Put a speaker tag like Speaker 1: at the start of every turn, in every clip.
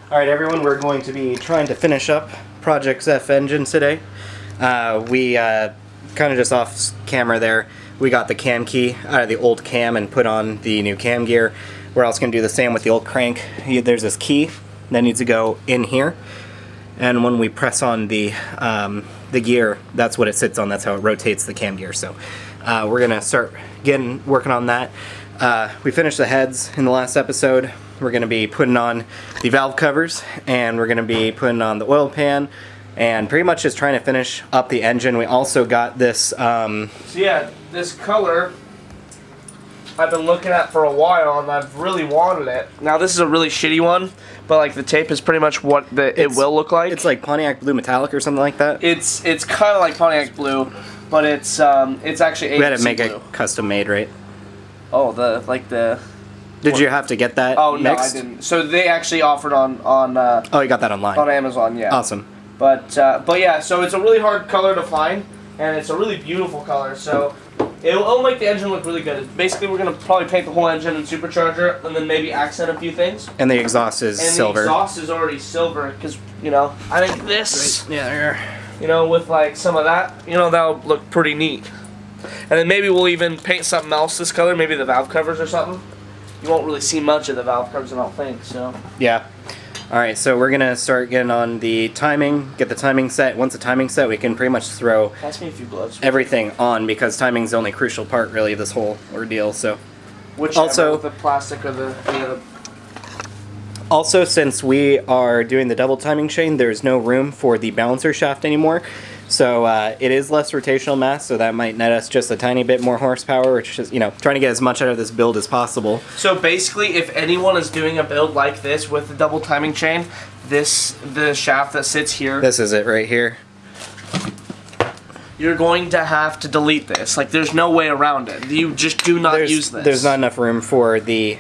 Speaker 1: Alright everyone, we're going to be trying to finish up Project F engine today. We kind of just off camera there, we got the cam key out of the old cam and put on the new cam gear. We're also going to do the same with the old crank. There's this key that needs to go in here, and when we press on the gear, that's what it sits on. That's how it rotates the cam gear. So we're going to start working on that. We finished the heads in the last episode. We're going to be putting on the valve covers, and we're going to be putting on the oil pan, and pretty much just trying to finish up the engine. We also got this...
Speaker 2: So yeah, this color I've been looking at for a while, and I've really wanted it. Now this is a really shitty one, but like the tape is pretty much what it will look like.
Speaker 1: It's like Pontiac Blue Metallic or something like that.
Speaker 2: It's kind of like Pontiac Blue, but it's actually agency
Speaker 1: We had to make
Speaker 2: blue.
Speaker 1: it custom made, right?
Speaker 2: Oh,
Speaker 1: Did you have to get that
Speaker 2: Oh, no,
Speaker 1: mixed?
Speaker 2: I didn't. So they actually offered on
Speaker 1: Oh, you got that online.
Speaker 2: on Amazon, yeah.
Speaker 1: Awesome.
Speaker 2: But yeah, so it's a really hard color to find, and it's a really beautiful color, so it'll make the engine look really good. Basically, we're going to probably paint the whole engine and supercharger, and then maybe accent a few things.
Speaker 1: And the exhaust is silver.
Speaker 2: And the exhaust is already silver, because, you know, I think this,
Speaker 1: Right. Yeah, there.
Speaker 2: you know, with like some of that, you know, that'll look pretty neat. And then maybe we'll even paint something else this color, maybe the valve covers or something. You won't really see much of the valve covers, I don't think, so.
Speaker 1: Yeah. Alright, so we're going to start getting on the timing, get the timing set. Once the timing's set, we can pretty much throw
Speaker 2: Pass me a few gloves.
Speaker 1: everything on, because timing's the only crucial part, really, of this whole ordeal, so.
Speaker 2: Whichever,
Speaker 1: also,
Speaker 2: with the plastic or the other.
Speaker 1: Also, since we are doing the double timing chain, there's no room for the balancer shaft anymore. So it is less rotational mass, so that might net us just a tiny bit more horsepower, which is, you know, trying to get as much out of this build as possible.
Speaker 2: So basically, if anyone is doing a build like this with the double timing chain, the shaft that sits here,
Speaker 1: This is it right here.
Speaker 2: you're going to have to delete this. Like, there's no way around it. You just do not use this.
Speaker 1: There's not enough room for the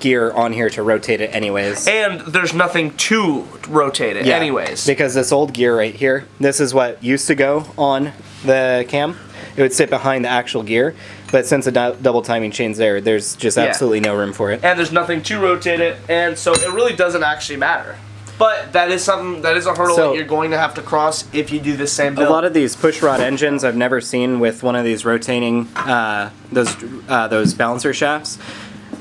Speaker 1: gear on here to rotate it anyways.
Speaker 2: And there's nothing to rotate it anyways.
Speaker 1: Because this old gear right here, this is what used to go on the cam. It would sit behind the actual gear, but since the double timing chain's there, there's just absolutely no room for it.
Speaker 2: And there's nothing to rotate it, and so it really doesn't actually matter. But that is something, that is a hurdle that you're going to have to cross if you do the same build.
Speaker 1: A lot of these pushrod engines I've never seen with one of these rotating those balancer shafts.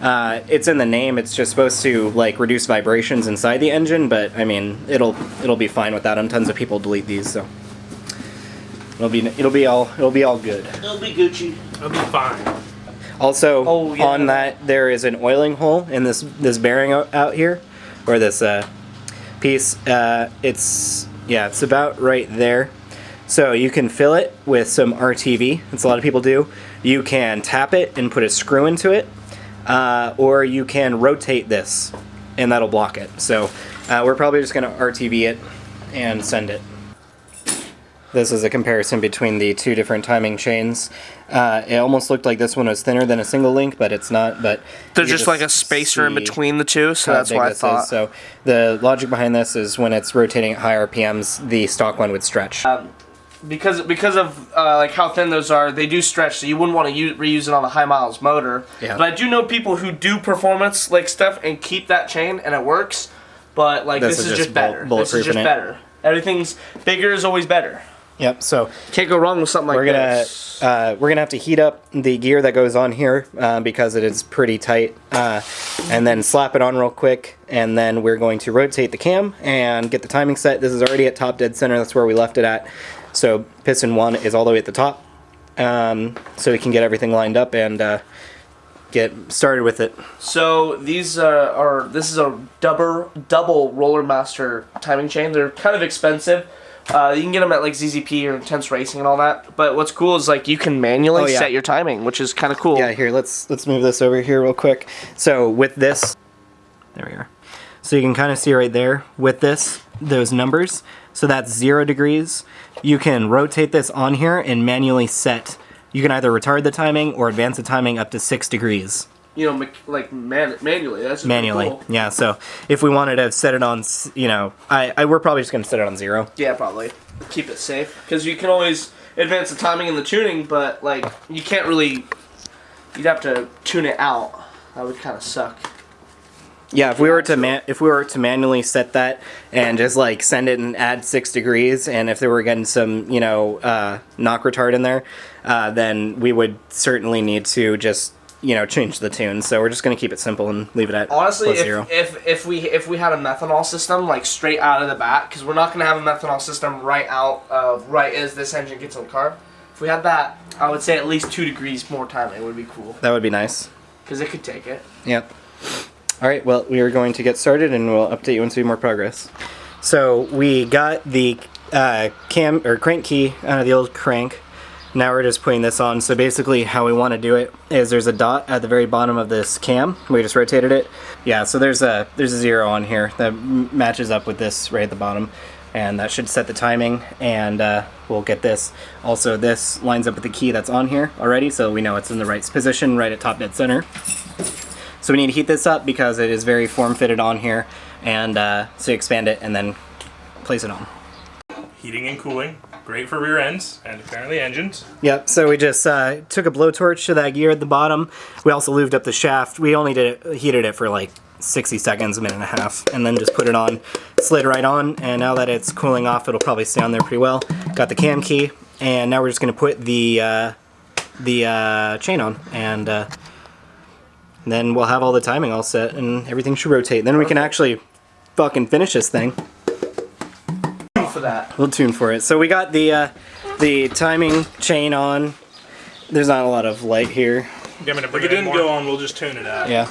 Speaker 1: It's in the name. It's just supposed to like reduce vibrations inside the engine, but I mean it'll be fine with that. And tons of people delete these, so it'll be all good.
Speaker 2: It'll be Gucci.
Speaker 3: It'll be fine.
Speaker 1: Also,
Speaker 2: yeah.
Speaker 1: on that there is an oiling hole in this bearing out here, or this piece. It's about right there. So you can fill it with some RTV. That's a lot of people do. You can tap it and put a screw into it, or you can rotate this, and that'll block it. So we're probably just going to RTV it and send it. This is a comparison between the two different timing chains. It almost looked like this one was thinner than a single link, but it's not. But
Speaker 2: There's just like a spacer in between the two, so that's why I thought.
Speaker 1: So the logic behind this is when it's rotating at high RPMs, the stock one would stretch.
Speaker 2: Because of like how thin those are, they do stretch, so you wouldn't want to reuse it on a high miles motor.
Speaker 1: Yeah.
Speaker 2: But I do know people who do performance like stuff and keep that chain, and it works. But like this is just better. This is just better. Everything's bigger is always better.
Speaker 1: Yep. So
Speaker 2: Can't go wrong with something like this.
Speaker 1: we're gonna have to heat up the gear that goes on here because it is pretty tight, and then slap it on real quick, and then we're going to rotate the cam and get the timing set. This is already at top dead center. That's where we left it at. So piston 1 is all the way at the top, so we can get everything lined up and get started with it.
Speaker 2: So these this is a double Rollermaster timing chain. They're kind of expensive. You can get them at like ZZP or Intense Racing and all that. But what's cool is like you can manually set your timing, which is kind of cool.
Speaker 1: Yeah, here let's move this over here real quick. So with this, there we are. So you can kind of see right there with those numbers. So that's 0 degrees. You can rotate this on here and manually set. You can either retard the timing or advance the timing up to 6 degrees.
Speaker 2: You know, like manually. That's just
Speaker 1: manually.
Speaker 2: Cool.
Speaker 1: Yeah. So if we wanted to set it on, you know, we're probably just gonna set it on 0.
Speaker 2: Yeah, probably keep it safe because you can always advance the timing and the tuning, but like you can't really. You'd have to tune it out. That would kind of suck.
Speaker 1: Yeah, if we were to manually set that and just like send it and add 6 degrees, and if there were getting some knock retard in there, then we would certainly need to just change the tune. So we're just gonna keep it simple and leave it at
Speaker 2: honestly,
Speaker 1: +0.
Speaker 2: if we had a methanol system like straight out of the bat, because we're not gonna have a methanol system right as this engine gets in the car. If we had that, I would say at least 2 degrees more timing would be cool.
Speaker 1: That would be nice.
Speaker 2: Because it could take it.
Speaker 1: Yep. All right. Well, we are going to get started, and we'll update you once we see more progress. So we got the crank key out of the old crank. Now we're just putting this on. So basically how we want to do it is there's a dot at the very bottom of this cam. We just rotated it. Yeah, so there's a 0 on here that matches up with this right at the bottom. And that should set the timing, and we'll get this. Also, this lines up with the key that's on here already, so we know it's in the right position, right at top dead center. So we need to heat this up because it is very form-fitted on here, and so you expand it and then place it on.
Speaker 3: Heating and cooling, great for rear ends and apparently engines.
Speaker 1: Yep, so we just took a blowtorch to that gear at the bottom. We also lubed up the shaft. We only heated it for like 60 seconds, a minute and a half, and then just put it on, slid right on, and now that it's cooling off, it'll probably stay on there pretty well. Got the cam key, and now we're just going to put the chain on, and then we'll have all the timing all set, and everything should rotate. Then we can actually fucking finish this thing.
Speaker 2: For that.
Speaker 1: We'll tune for it. So we got the timing chain on. There's not a lot of light here.
Speaker 3: If it didn't go on, we'll just tune it out.
Speaker 1: Yeah.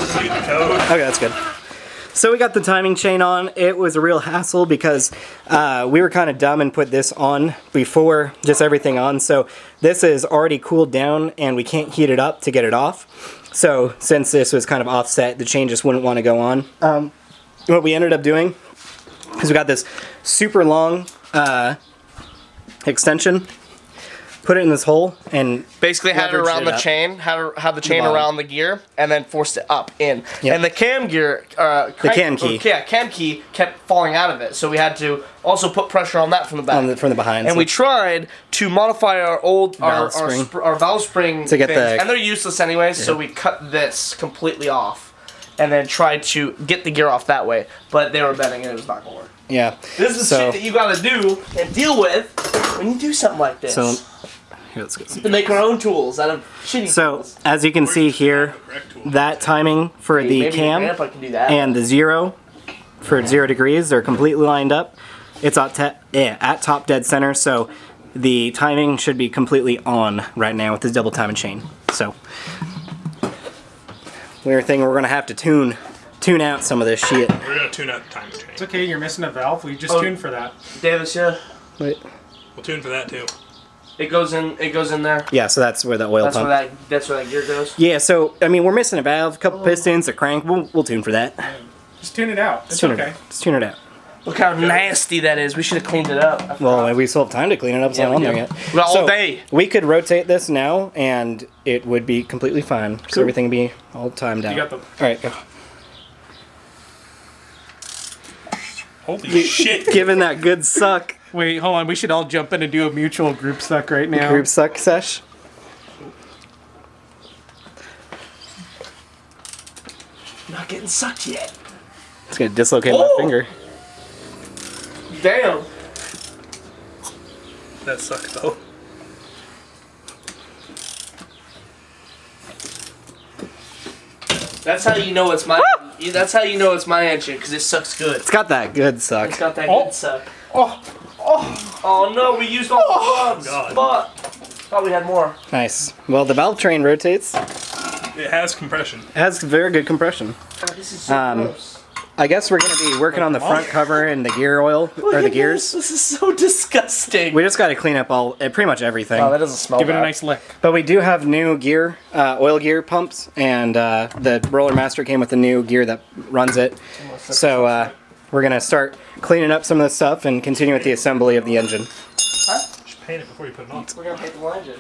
Speaker 3: See the code.
Speaker 1: Okay, that's good. So we got the timing chain on. It was a real hassle because we were kind of dumb and put this on before just everything on. So this is already cooled down and we can't heat it up to get it off. So since this was kind of offset, the chain just wouldn't want to go on. What we ended up doing is we got this super long extension, put it in this hole, and
Speaker 2: basically had it around the chain, had the chain around the gear, and then forced it up in. Yep. And the cam gear,
Speaker 1: cam key
Speaker 2: kept falling out of it, so we had to also put pressure on that from the back,
Speaker 1: from the behind.
Speaker 2: And so we tried to modify our old valve spring
Speaker 1: to get
Speaker 2: things, and they're useless anyways. Yeah. So we cut this completely off, and then tried to get the gear off that way, but they were betting and it was not gonna work.
Speaker 1: Yeah.
Speaker 2: This is the shit that you gotta do and deal with when you do something like this.
Speaker 1: So here, let's get some.
Speaker 2: To make our own tools out of shitty tools.
Speaker 1: As you can see here, that timing for the cam and the 0 for 0 degrees are completely lined up. It's at top dead center, so the timing should be completely on right now with this double timing chain. So weird thing, we're gonna have to tune out some of this shit.
Speaker 3: We're gonna tune out the timing chain.
Speaker 4: It's okay, you're missing a valve. We just tuned for that.
Speaker 2: Davis, yeah.
Speaker 1: Wait.
Speaker 3: We'll tune for that too.
Speaker 2: It goes in there.
Speaker 1: Yeah, so that's where the oil pump.
Speaker 2: That's where that gear goes.
Speaker 1: Yeah, so I mean we're missing a valve, a couple pistons, a crank. We'll tune for that.
Speaker 4: Just tune it out. It's okay.
Speaker 1: Just tune it out.
Speaker 2: Look how nasty that is. We should have cleaned it up.
Speaker 1: Well, we still have time to clean it up. It's not on there yet.
Speaker 2: We got all day.
Speaker 1: We could rotate this now, and it would be completely fine. So everything would be all timed out.
Speaker 4: You got the...
Speaker 1: All right, go.
Speaker 3: Holy shit!
Speaker 1: Giving that good suck.
Speaker 4: Wait, hold on. We should all jump in and do a mutual group suck right now.
Speaker 1: Group suck sesh.
Speaker 2: Not getting sucked yet.
Speaker 1: It's gonna dislocate my finger.
Speaker 2: Damn.
Speaker 3: That sucks though.
Speaker 2: That's how you know it's my. That's how you know it's my engine, because it sucks good.
Speaker 1: It's got that good suck.
Speaker 2: It's got that good suck. Oh no, we used all the gloves. But thought we had more.
Speaker 1: Nice. Well, the valve train rotates.
Speaker 3: It has compression.
Speaker 1: It has very good compression.
Speaker 2: God, this is so gross.
Speaker 1: I guess we're gonna be working on the front cover and the gear oil or the gears.
Speaker 2: This is so disgusting.
Speaker 1: We just got to clean up pretty much everything.
Speaker 2: Oh, that doesn't smell
Speaker 4: Give
Speaker 2: bad.
Speaker 4: it a nice lick.
Speaker 1: But we do have new gear, oil gear pumps, and the Rollermaster came with the new gear that runs it. So we're gonna start cleaning up some of this stuff and continue with the assembly of the engine.
Speaker 3: Just paint it before you put it on.
Speaker 2: We're gonna paint the whole engine.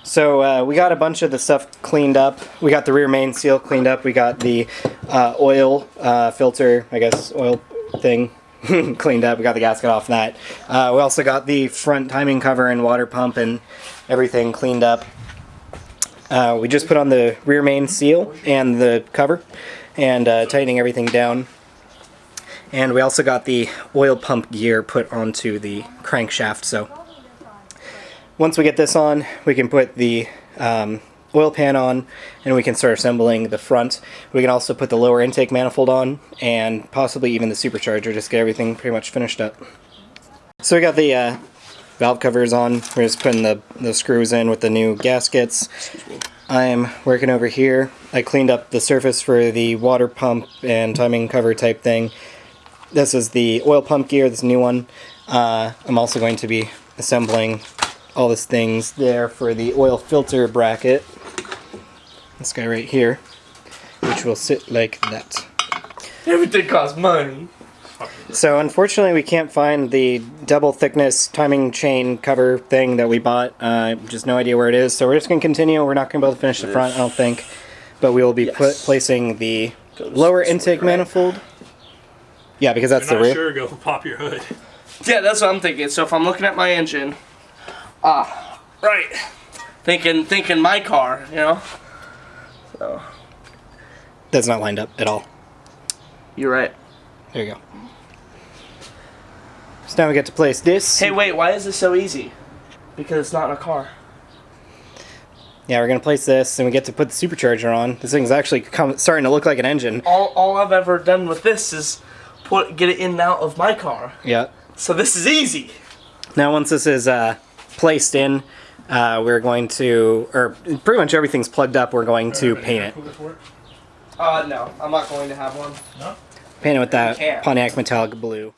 Speaker 1: So we got a bunch of the stuff cleaned up. We got the rear main seal cleaned up. We got the oil filter, I guess, oil thing cleaned up. We got the gasket off that. We also got the front timing cover and water pump and everything cleaned up. We just put on the rear main seal and the cover, and tightening everything down. And we also got the oil pump gear put onto the crankshaft. So once we get this on, we can put the oil pan on, and we can start assembling the front. We can also put the lower intake manifold on, and possibly even the supercharger, just get everything pretty much finished up. So we got the valve covers on. We're just putting the screws in with the new gaskets. I'm working over here. I cleaned up the surface for the water pump and timing cover type thing. This is the oil pump gear, this new one. I'm also going to be assembling all these things there for the oil filter bracket. This guy right here, which will sit like that.
Speaker 2: Everything costs money.
Speaker 1: So unfortunately we can't find the double thickness timing chain cover thing that we bought. Just no idea where it is. So we're just going to continue. We're not going to be able to finish the front, I don't think. But we will be placing the lower intake manifold. Yeah, because that's the rear.
Speaker 3: Sure, go pop your hood.
Speaker 2: Yeah, that's what I'm thinking. So if I'm looking at my engine, right, thinking my car, you know. So
Speaker 1: That's not lined up at all.
Speaker 2: you're right.
Speaker 1: There you go. So now we get to place this.
Speaker 2: Hey, wait, why is this so easy? Because it's not in a car.
Speaker 1: Yeah, we're going to place this, and we get to put the supercharger on. This thing's actually starting to look like an engine.
Speaker 2: All I've ever done with this is get it in and out of my car.
Speaker 1: Yeah.
Speaker 2: So this is easy.
Speaker 1: Now once this is placed in, we're going to, or pretty much everything's plugged up, we're going to paint it.
Speaker 2: No, I'm not going to have one.
Speaker 3: No?
Speaker 1: Paint it with that
Speaker 2: can't.
Speaker 1: Pontiac metallic blue.